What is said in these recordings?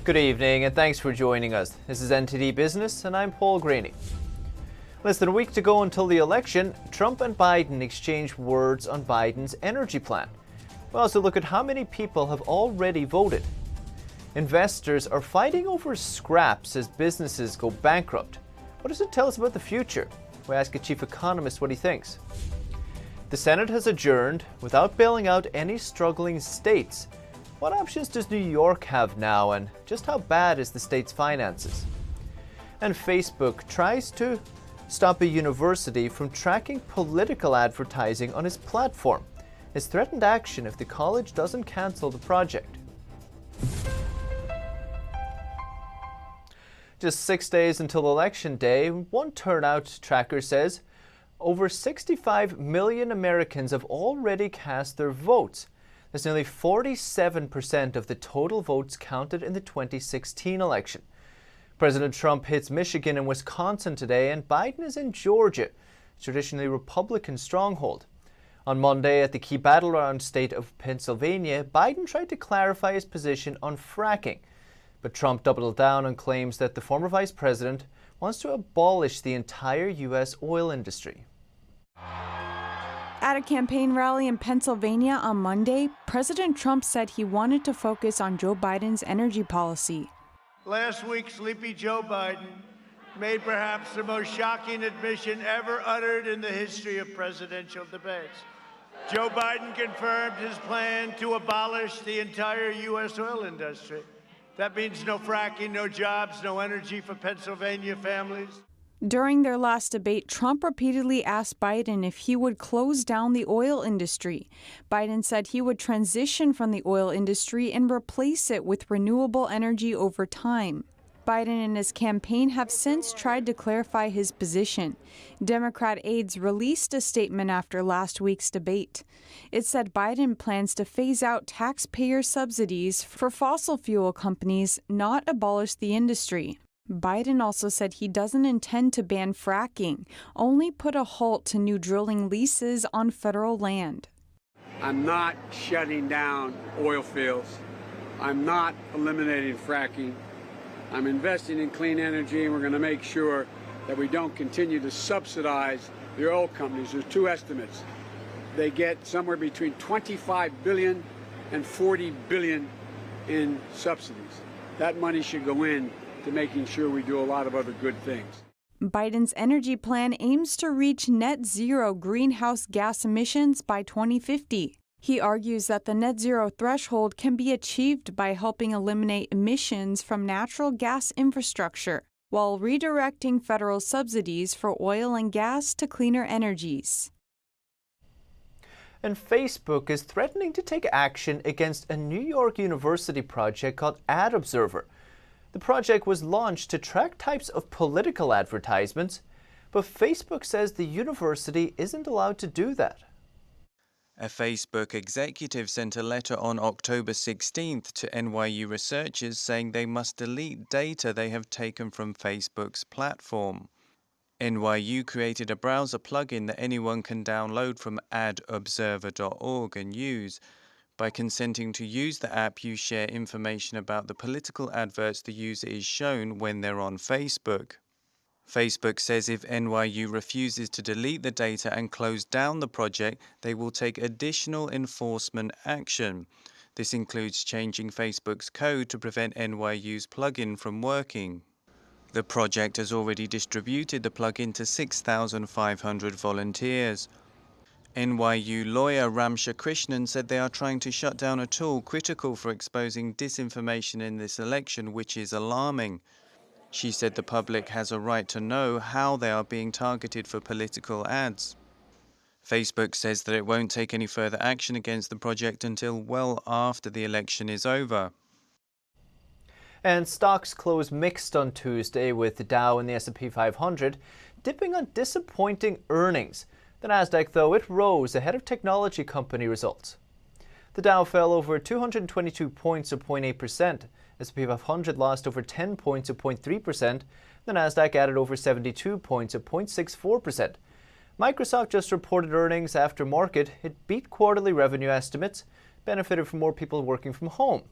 Good evening and thanks for joining us. This is NTD Business and I'm Paul Graney. Less than a week to go until the election, Trump and Biden exchange words on Biden's energy plan. We'll also look at how many people have already voted. Investors are fighting over scraps as businesses go bankrupt. What does it tell us about the future? We ask a chief economist what he thinks. The Senate has adjourned without bailing out any struggling states. What options does New York have now, and just how bad is the state's finances? And Facebook tries to stop a university from tracking political advertising on its platform. It's threatened action if the college doesn't cancel the project. Just 6 days until Election Day, one turnout tracker says over 65 million Americans have already cast their votes. That's nearly 47% of the total votes counted in the 2016 election. President Trump hits Michigan and Wisconsin today, and Biden is in Georgia, a traditionally Republican stronghold. On Monday, at the key battleground state of Pennsylvania, Biden tried to clarify his position on fracking. But Trump doubled down on claims that the former vice president wants to abolish the entire U.S. oil industry. At a campaign rally in Pennsylvania on Monday, President Trump said he wanted to focus on Joe Biden's energy policy. Last week, sleepy Joe Biden made perhaps the most shocking admission ever uttered in the history of presidential debates. Joe Biden confirmed his plan to abolish the entire U.S. oil industry. That means no fracking, no jobs, no energy for Pennsylvania families. During their last debate, Trump repeatedly asked Biden if he would close down the oil industry. Biden said he would transition from the oil industry and replace it with renewable energy over time. Biden and his campaign have since tried to clarify his position. Democrat aides released a statement after last week's debate. It said Biden plans to phase out taxpayer subsidies for fossil fuel companies, not abolish the industry. Biden also said he doesn't intend to ban fracking, only put a halt to new drilling leases on federal land. I'm not shutting down oil fields. I'm not eliminating fracking. I'm investing in clean energy, and we're going to make sure that we don't continue to subsidize the oil companies. There's two estimates. They get somewhere between $25 billion and $40 billion in subsidies. That money should go in to making sure we do a lot of other good things. Biden's energy plan aims to reach net zero greenhouse gas emissions by 2050. He argues that the net zero threshold can be achieved by helping eliminate emissions from natural gas infrastructure, while redirecting federal subsidies for oil and gas to cleaner energies. And Facebook is threatening to take action against a New York University project called Ad Observer. The project was launched to track types of political advertisements, but Facebook says the university isn't allowed to do that. A Facebook executive sent a letter on October 16th to NYU researchers saying they must delete data they have taken from Facebook's platform. NYU created a browser plugin that anyone can download from adobserver.org and use. By consenting to use the app, you share information about the political adverts the user is shown when they're on Facebook. Facebook says if NYU refuses to delete the data and close down the project, they will take additional enforcement action. This includes changing Facebook's code to prevent NYU's plugin from working. The project has already distributed the plugin to 6,500 volunteers. NYU lawyer Ramsha Krishnan said they are trying to shut down a tool critical for exposing disinformation in this election, which is alarming. She said the public has a right to know how they are being targeted for political ads. Facebook says that it won't take any further action against the project until well after the election is over. And stocks closed mixed on Tuesday, with the Dow and the S&P 500 dipping on disappointing earnings. The Nasdaq, though, it rose ahead of technology company results. The Dow fell over 222 points, or 0.8%. S&P 500 lost over 10 points, or 0.3%. The Nasdaq added over 72 points, or 0.64%. Microsoft just reported earnings after market. It beat quarterly revenue estimates, benefited from more people working from home.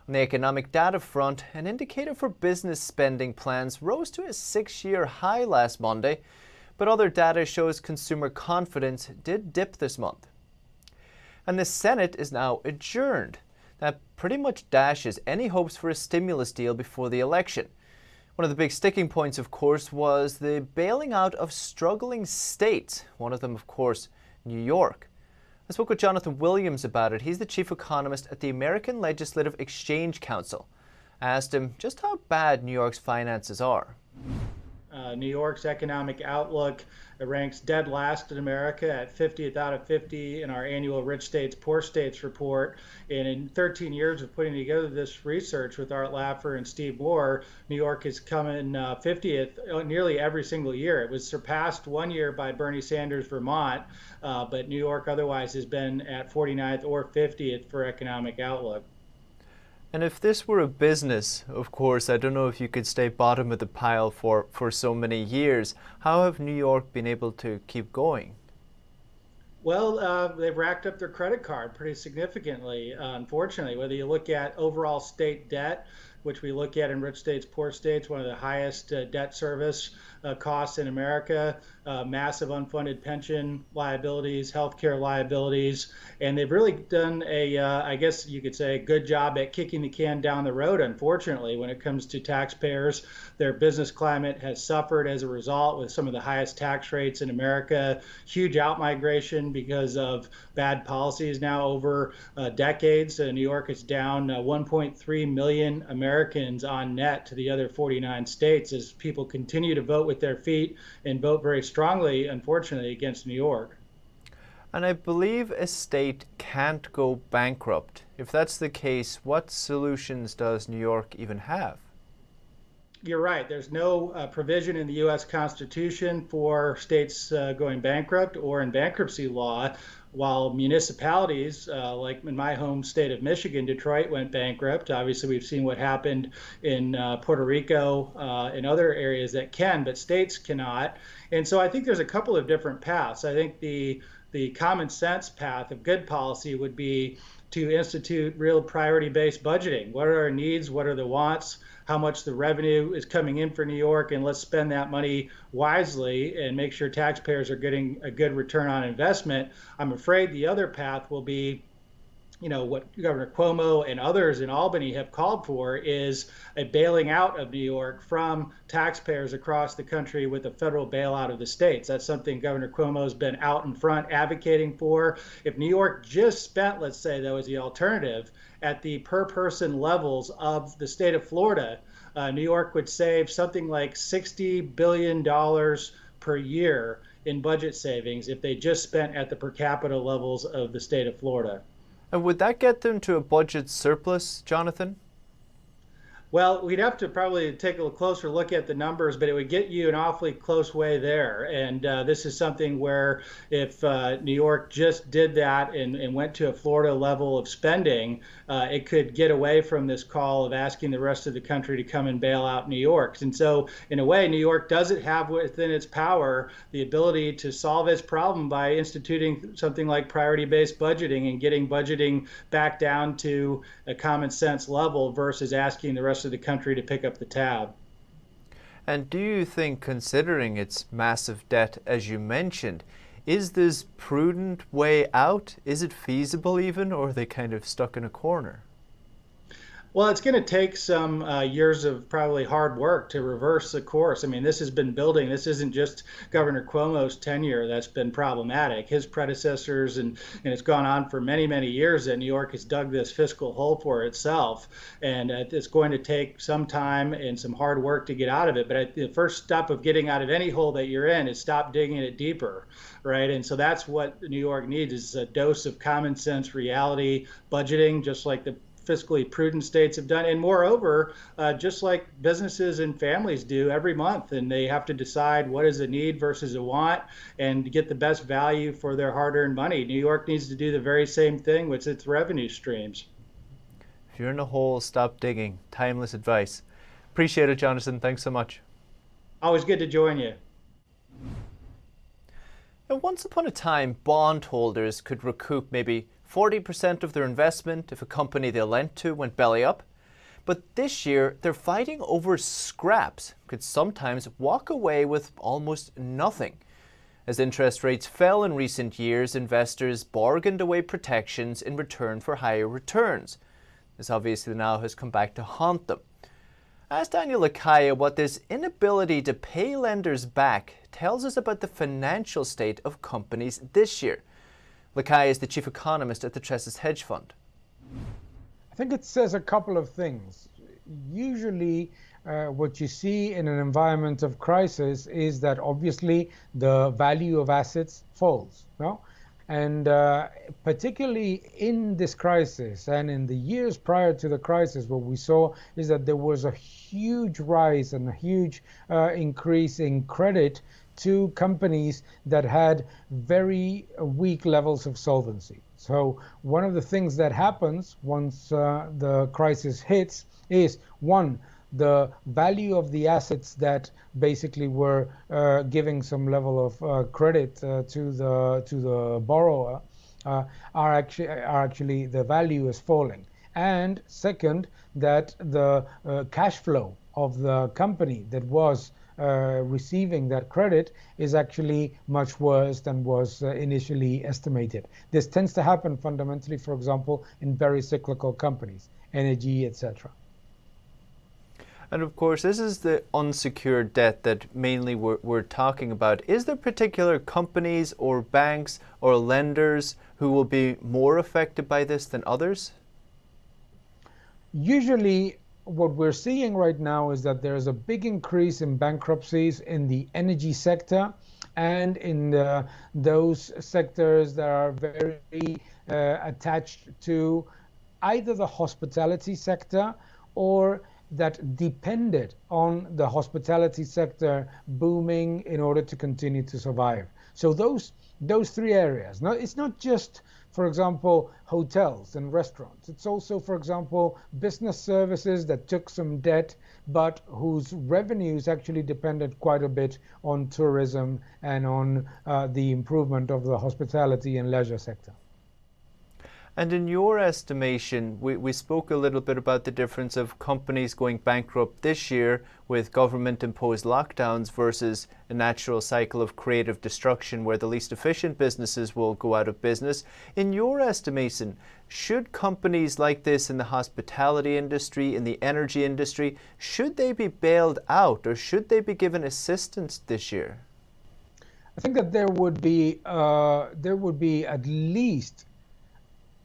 On the economic data front, an indicator for business spending plans rose to a 6-year high last Monday, but other data shows consumer confidence did dip this month. And the Senate is now adjourned. That pretty much dashes any hopes for a stimulus deal before the election. One of the big sticking points, of course, was the bailing out of struggling states, one of them, of course, New York. I spoke with Jonathan Williams about it. He's the chief economist at the American Legislative Exchange Council. I asked him just how bad New York's finances are. New York's economic outlook ranks dead last in America at 50th out of 50 in our annual Rich States, Poor States report. And in 13 years of putting together this research with Art Laffer and Steve Moore, New York has come in 50th nearly every single year. It was surpassed one year by Bernie Sanders' Vermont, but New York otherwise has been at 49th or 50th for economic outlook. And if this were a business, of course, I don't know if you could stay bottom of the pile for so many years. How have New York been able to keep going? Well, they've racked up their credit card pretty significantly, unfortunately. Whether you look at overall state debt, which we look at in Rich States, Poor States, one of the highest debt service costs in America, massive unfunded pension liabilities, healthcare liabilities, and they've really done I guess you could say, a good job at kicking the can down the road, unfortunately, when it comes to taxpayers. Their business climate has suffered as a result with some of the highest tax rates in America, huge outmigration because of bad policies now over decades. New York is down 1.3 million Americans on net to the other 49 states as people continue to vote with their feet and vote very strongly, unfortunately, against New York. And I believe a state can't go bankrupt. If that's the case, what solutions does New York even have? You're right. There's no provision in the U.S. Constitution for states going bankrupt or in bankruptcy law, while municipalities, like in my home state of Michigan, Detroit went bankrupt. Obviously, we've seen what happened in Puerto Rico and other areas that can, but states cannot. And so I think there's a couple of different paths. I think the common sense path of good policy would be to institute real priority-based budgeting. What are our needs? What are the wants? How much the revenue is coming in for New York, and let's spend that money wisely and make sure taxpayers are getting a good return on investment. I'm afraid the other path will be, what Governor Cuomo and others in Albany have called for is a bailing out of New York from taxpayers across the country with a federal bailout of the states. That's something Governor Cuomo has been out in front advocating for. If New York just spent, let's say, though, as the alternative, at the per person levels of the state of Florida, New York would save something like $60 billion per year in budget savings if they just spent at the per capita levels of the state of Florida. And would that get them to a budget surplus, Jonathan? Well, we'd have to probably take a closer look at the numbers, but it would get you an awfully close way there. And this is something where if New York just did that and went to a Florida level of spending, it could get away from this call of asking the rest of the country to come and bail out New York. And so, in a way, New York doesn't have within its power the ability to solve its problem by instituting something like priority-based budgeting and getting budgeting back down to a common sense level versus asking the rest of the country to pick up the tab. And do you think, considering its massive debt, as you mentioned, is this prudent way out? Is it feasible even, or are they kind of stuck in a corner? Well, it's going to take some years of probably hard work to reverse the course. I mean, this has been building. This isn't just Governor Cuomo's tenure that's been problematic. His predecessors, and it's gone on for many, many years that New York has dug this fiscal hole for itself. And it's going to take some time and some hard work to get out of it. But the first step of getting out of any hole that you're in is stop digging it deeper, right? And so that's what New York needs, is a dose of common sense reality budgeting, just like the fiscally prudent states have done, and moreover, just like businesses and families do every month, and they have to decide what is a need versus a want and get the best value for their hard-earned money. New York needs to do the very same thing with its revenue streams. If you're in a hole, stop digging. Timeless advice. Appreciate it, Jonathan. Thanks so much. Always good to join you. Now, once upon a time, bondholders could recoup maybe 40% of their investment if a company they lent to went belly up. But this year, they're fighting over scraps, could sometimes walk away with almost nothing. As interest rates fell in recent years, investors bargained away protections in return for higher returns. This obviously now has come back to haunt them. I asked Daniel Lakaya what this inability to pay lenders back tells us about the financial state of companies this year. Lakaya is the chief economist at the Tressis Hedge Fund. I think it says a couple of things. Usually, what you see in an environment of crisis is that obviously the value of assets falls, no? And particularly in this crisis and in the years prior to the crisis, what we saw is that there was a huge rise and a huge increase in credit to companies that had very weak levels of solvency. So one of the things that happens once the crisis hits is, one, the value of the assets that basically were giving some level of credit to the borrower are actually the value is falling. And second, that the cash flow of the company that was receiving that credit is actually much worse than was initially estimated. This tends to happen fundamentally, for example, in very cyclical companies, energy, etc. And of course, this is the unsecured debt that mainly we're talking about. Is there particular companies or banks or lenders who will be more affected by this than others? Usually, what we're seeing right now is that there's a big increase in bankruptcies in the energy sector and in those sectors that are very attached to either the hospitality sector or that depended on the hospitality sector booming in order to continue to survive. So those three areas. Now, it's not just, for example, hotels and restaurants. It's also, for example, business services that took some debt, but whose revenues actually depended quite a bit on tourism and on the improvement of the hospitality and leisure sector. And in your estimation, we spoke a little bit about the difference of companies going bankrupt this year with government-imposed lockdowns versus a natural cycle of creative destruction where the least efficient businesses will go out of business. In your estimation, should companies like this in the hospitality industry, in the energy industry, should they be bailed out or should they be given assistance this year? I think that there would be at least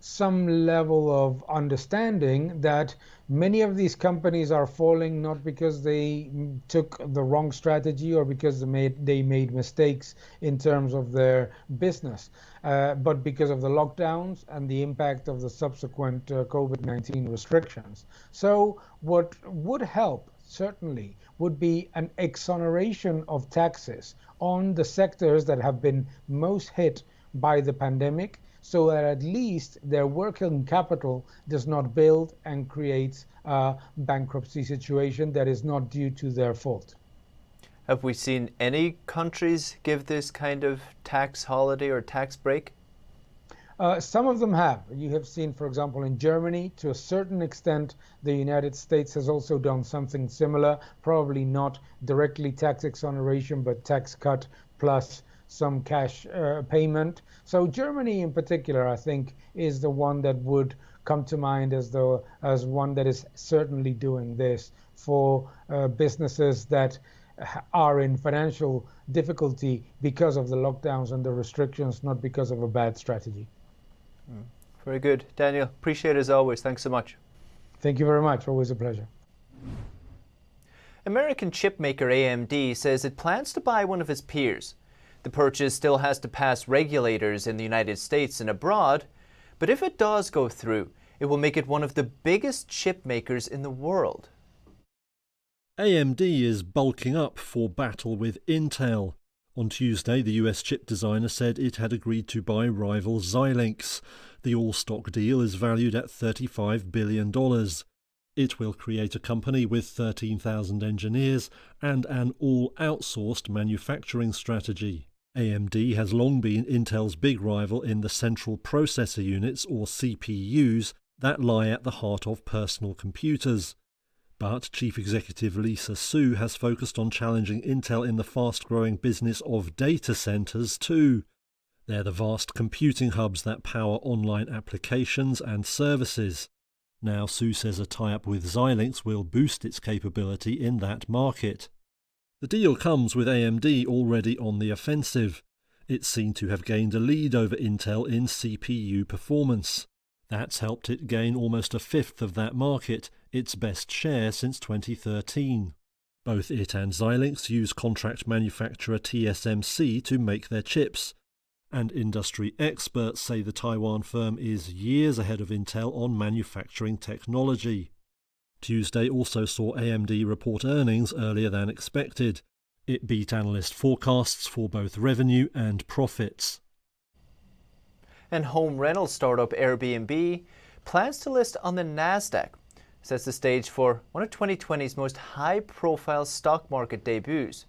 some level of understanding that many of these companies are falling not because they took the wrong strategy or because they made mistakes in terms of their business, but because of the lockdowns and the impact of the subsequent COVID-19 restrictions. So what would help certainly would be an exoneration of taxes on the sectors that have been most hit by the pandemic, so that at least their working capital does not build and create a bankruptcy situation that is not due to their fault. Have we seen any countries give this kind of tax holiday or tax break? Some of them have. You have seen, for example, in Germany, to a certain extent, the United States has also done something similar, probably not directly tax exoneration, but tax cut plus some cash payment. So Germany in particular, I think, is the one that would come to mind as one that is certainly doing this for businesses that are in financial difficulty because of the lockdowns and the restrictions, not because of a bad strategy. Very good. Daniel, appreciate it as always. Thanks so much. Thank you very much. Always a pleasure. American chipmaker AMD says it plans to buy one of its peers. The purchase still has to pass regulators in the United States and abroad, but if it does go through, it will make it one of the biggest chip makers in the world. AMD is bulking up for battle with Intel. On Tuesday, the US chip designer said it had agreed to buy rival Xilinx. The all-stock deal is valued at $35 billion. It will create a company with 13,000 engineers and an all-outsourced manufacturing strategy. AMD has long been Intel's big rival in the central processor units, or CPUs, that lie at the heart of personal computers. But Chief Executive Lisa Su has focused on challenging Intel in the fast-growing business of data centers too. They're the vast computing hubs that power online applications and services. Now Su says a tie-up with Xilinx will boost its capability in that market. The deal comes with AMD already on the offensive. It's seen to have gained a lead over Intel in CPU performance. That's helped it gain almost a fifth of that market, its best share since 2013. Both it and Xilinx use contract manufacturer TSMC to make their chips, and industry experts say the Taiwan firm is years ahead of Intel on manufacturing technology. Tuesday also saw AMD report earnings earlier than expected. It beat analyst forecasts for both revenue and profits. And home rental startup Airbnb plans to list on the Nasdaq, sets the stage for one of 2020's most high-profile stock market debuts.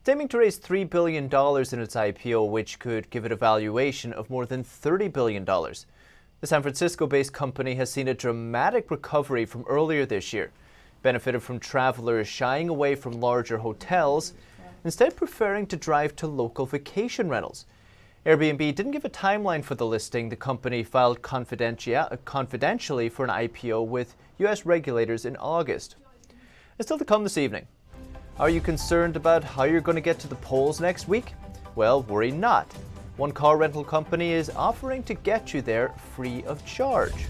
It's aiming to raise $3 billion in its IPO, which could give it a valuation of more than $30 billion. The San Francisco-based company has seen a dramatic recovery from earlier this year, benefited from travelers shying away from larger hotels, instead preferring to drive to local vacation rentals. Airbnb didn't give a timeline for the listing. The company filed confidentially for an IPO with U.S. regulators in August. And still to come this evening. Are you concerned about how you're going to get to the polls next week? Well, worry not. One car rental company is offering to get you there free of charge.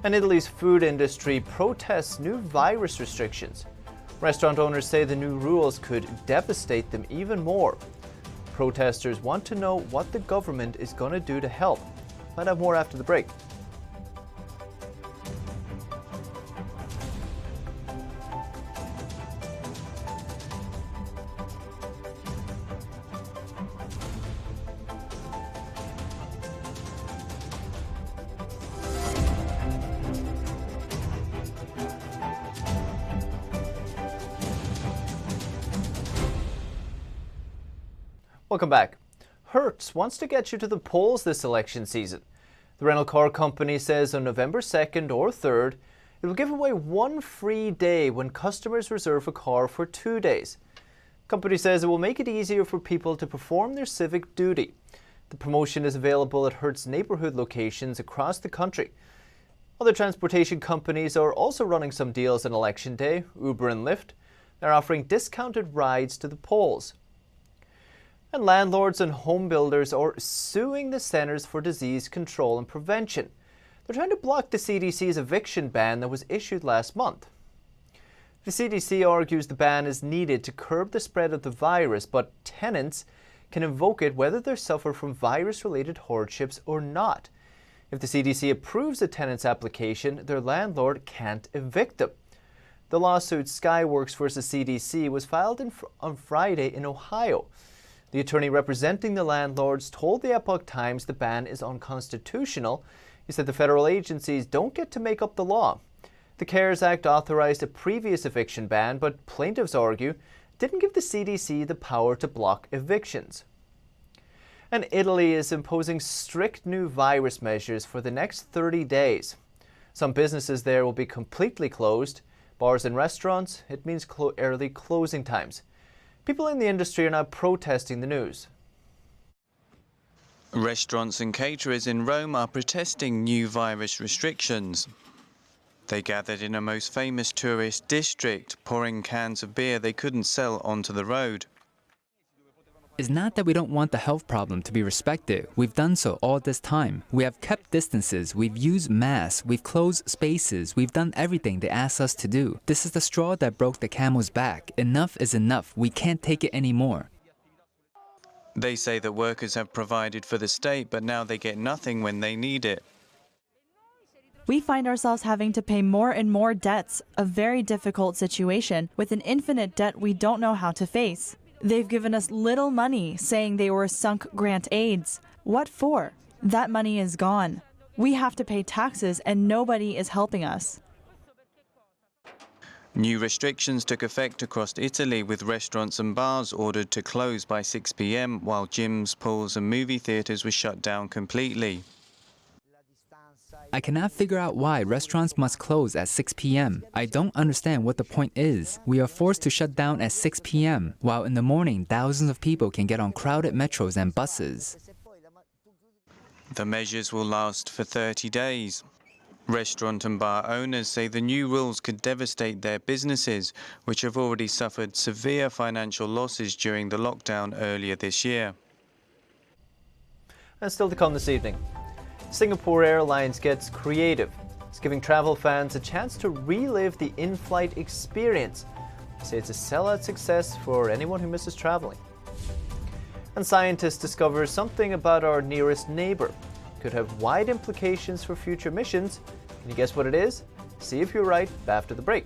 And Italy's food industry protests new virus restrictions. Restaurant owners say the new rules could devastate them even more. Protesters want to know what the government is going to do to help. Find out more after the break. Welcome back. Hertz wants to get you to the polls this election season. The rental car company says on November 2nd or 3rd, it will give away one free day when customers reserve a car for 2 days. The company says it will make it easier for people to perform their civic duty. The promotion is available at Hertz neighborhood locations across the country. Other transportation companies are also running some deals on Election Day, Uber and Lyft. They're offering discounted rides to the polls. And landlords and home builders are suing the Centers for Disease Control and Prevention. They're trying to block the CDC's eviction ban that was issued last month. The CDC argues the ban is needed to curb the spread of the virus, but tenants can invoke it whether they suffer from virus-related hardships or not. If the CDC approves a tenant's application, their landlord can't evict them. The lawsuit Skyworks vs. CDC was filed on Friday in Ohio. The attorney representing the landlords told the Epoch Times the ban is unconstitutional. He said the federal agencies don't get to make up the law. The CARES Act authorized a previous eviction ban, but plaintiffs argue it didn't give the CDC the power to block evictions. And Italy is imposing strict new virus measures for the next 30 days. Some businesses there will be completely closed. Bars and restaurants, it means early closing times. People in the industry are now protesting the news. Restaurants and caterers in Rome are protesting new virus restrictions. They gathered in a most famous tourist district, pouring cans of beer they couldn't sell onto the road. It's not that we don't want the health problem to be respected. We've done so all this time. We have kept distances, we've used masks, we've closed spaces, we've done everything they asked us to do. This is the straw that broke the camel's back. Enough is enough. We can't take it anymore. They say that workers have provided for the state, but now they get nothing when they need it. We find ourselves having to pay more and more debts, a very difficult situation with an infinite debt we don't know how to face. They've given us little money, saying they were sunk grant aids. What for? That money is gone. We have to pay taxes and nobody is helping us. New restrictions took effect across Italy, with restaurants and bars ordered to close by 6 p.m, while gyms, pools and movie theatres were shut down completely. I cannot figure out why restaurants must close at 6 p.m. I don't understand what the point is. We are forced to shut down at 6 p.m., while in the morning thousands of people can get on crowded metros and buses. The measures will last for 30 days. Restaurant and bar owners say the new rules could devastate their businesses, which have already suffered severe financial losses during the lockdown earlier this year. And still to come this evening, Singapore Airlines gets creative. It's giving travel fans a chance to relive the in-flight experience. They say it's a sellout success for anyone who misses traveling. And scientists discover something about our nearest neighbor. Could have wide implications for future missions. Can you guess what it is? See if you're right after the break.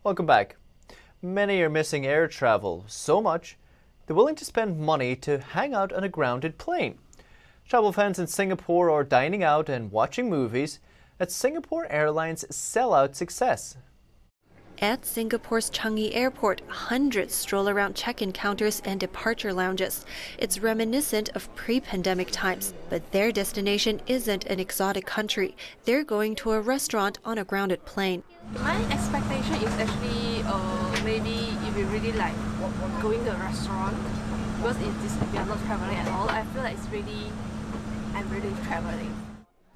Welcome back. Many are missing air travel so much they're willing to spend money to hang out on a grounded plane. Travel fans in Singapore are dining out and watching movies at Singapore Airlines' sellout success. At Singapore's Changi Airport, hundreds stroll around check-in counters and departure lounges. It's reminiscent of pre-pandemic times, but their destination isn't an exotic country. They're going to a restaurant on a grounded plane. My expectation is actually maybe if we really like going to a restaurant, because if we are not traveling at all, I feel like I'm really traveling.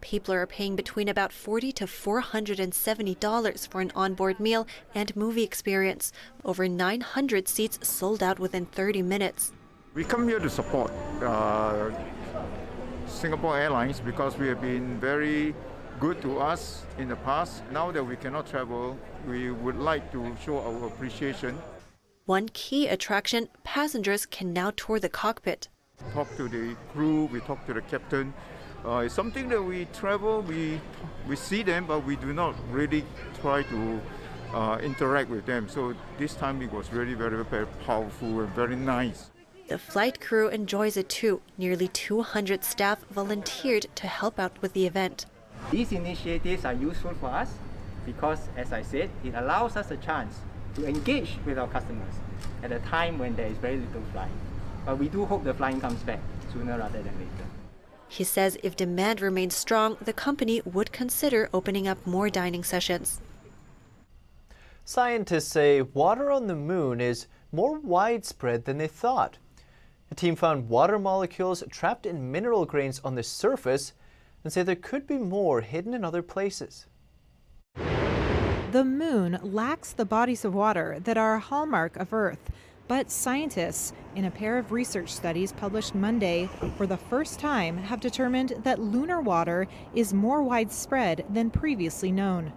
People are paying between about $40 to $470 for an onboard meal and movie experience. Over 900 seats sold out within 30 minutes. We come here to support Singapore Airlines because we have been very good to us in the past. Now that we cannot travel, we would like to show our appreciation. One key attraction, passengers can now tour the cockpit. Talk to the crew, we talk to the captain. It's something that we travel, we see them, but we do not really try to interact with them. So this time it was really very, very powerful and very nice. The flight crew enjoys it too. Nearly 200 staff volunteered to help out with the event. These initiatives are useful for us because, as I said, it allows us a chance to engage with our customers at a time when there is very little flying. But we do hope the flying comes back sooner rather than later. He says if demand remains strong, the company would consider opening up more dining sessions. Scientists say water on the moon is more widespread than they thought. The team found water molecules trapped in mineral grains on the surface and say there could be more hidden in other places. The moon lacks the bodies of water that are a hallmark of Earth. But scientists, in a pair of research studies published Monday, for the first time have determined that lunar water is more widespread than previously known.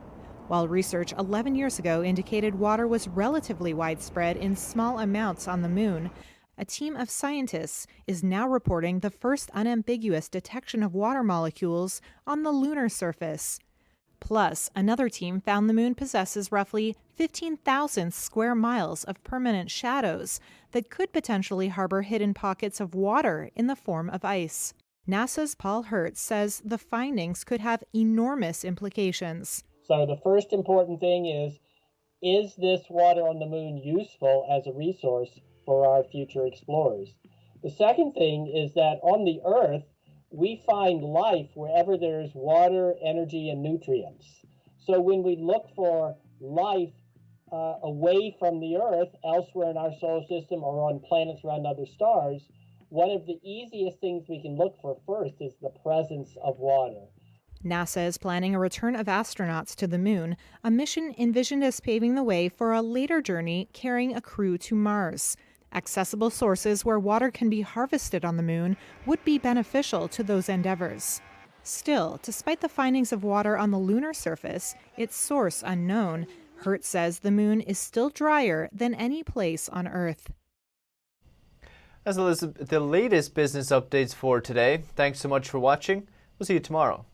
While research 11 years ago indicated water was relatively widespread in small amounts on the moon, a team of scientists is now reporting the first unambiguous detection of water molecules on the lunar surface. Plus, another team found the moon possesses roughly 15,000 square miles of permanent shadows that could potentially harbor hidden pockets of water in the form of ice. NASA's Paul Hertz says the findings could have enormous implications. So the first important thing is this water on the moon useful as a resource for our future explorers? The second thing is that on the Earth, we find life wherever there's water, energy, and nutrients. So when we look for life away from the Earth, elsewhere in our solar system or on planets around other stars, one of the easiest things we can look for first is the presence of water. NASA is planning a return of astronauts to the moon, a mission envisioned as paving the way for a later journey carrying a crew to Mars. Accessible sources where water can be harvested on the moon would be beneficial to those endeavors. Still, despite the findings of water on the lunar surface, its source unknown, Hertz says the moon is still drier than any place on Earth. That's the latest business updates for today. Thanks so much for watching. We'll see you tomorrow.